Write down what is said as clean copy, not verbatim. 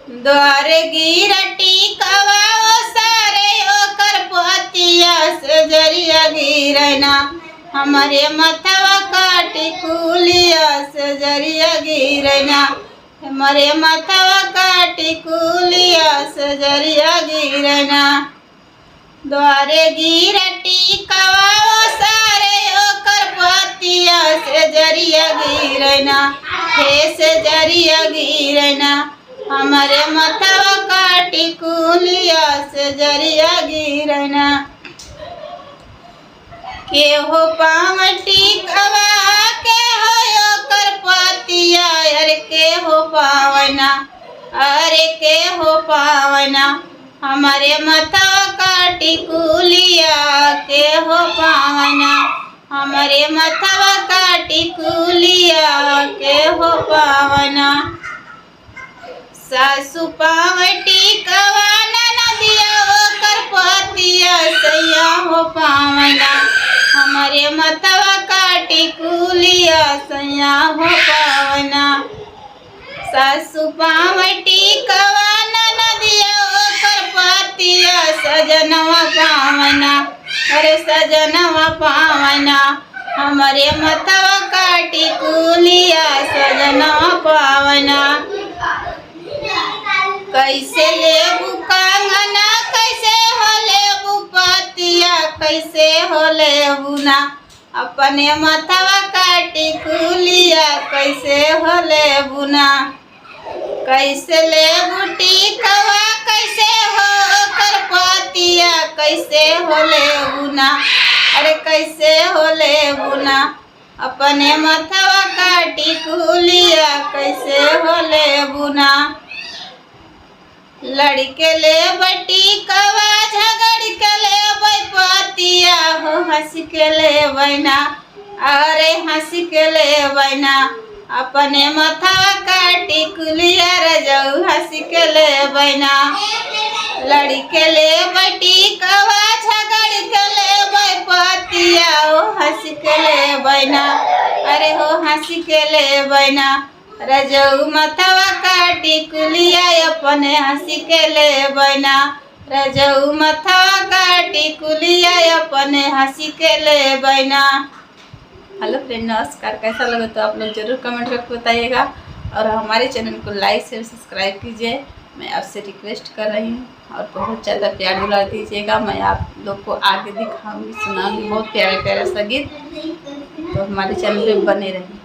द्वार गिरटी कवा सारे ओकर पतिया से जरिया गिरना हमारे मथवा काटी कुलिया से जरिया गिरना हमारे मथवा काटी कुलिया से जरिया गिरना द्वारे गिरटी कवा सारे ओकर पतिया से जरिया गिरना हे से जरिया गिरना हमारे मथवा काटी कुलिया से जरिया गिरना के हो पावटी कवा के हो ओकर पतिया अरे के हो पावना अरे के हो पावना हमारे मथवा काटी कुलिया के हो पावना हमारे मथवा काटी कुलिया के हो पावना सासु पावटी कवा नदिया ओकर पतिया सैया हो पावना हमारे मथवा काटी कुलिया सैया हो पावना सासु पावटी कवा नदिया ओकर पतिया सजनवा पावना अरे सजनवा पावना हमारे मथवा काटी कुलिया सजनवा पावना कैसे लेबू कंगना कैसे हो लेबू पतिया कैसे हो लेबू ना अपने मथवा काटी कुलिया कैसे हो लेबू ना कैसे लेबू टिकवा कैसे हो ओकर पतिया कैसे हो लेबू ना अरे कैसे हो लेबू ना अपने मथवा काटी कुलिया कैसे हो लेबू ना लड़के ले बटी कवा झगड़ के ले पतिया हो हंस के ले बैना अरे हंस के ले बैना अपने मथवा काटी कुलिया रजऊ हंस के ले बैना लड़के ले बटी कवा झगड़ के ले पतिया हो हंस के ले बैना अरे हो हंस के ले बैना रजऊ मथवा काटी कुलिया अपने हंसी के ले बैना रजऊ मथवा काटी कुलिया अपने हंसी के ले बैना। हेलो फ्रेंड नमस्कार, कैसा लगा तो आप लोग जरूर कमेंट करके बताइएगा और हमारे चैनल को लाइक शेयर सब्सक्राइब कीजिए। मैं आपसे रिक्वेस्ट कर रही हूँ और बहुत ज़्यादा प्यार दुला दीजिएगा। मैं आप लोग को आगे दिखाऊंगी सुनाऊंगी बहुत प्यारे प्यारे सा गीत, तो हमारे चैनल पे बने रहिए।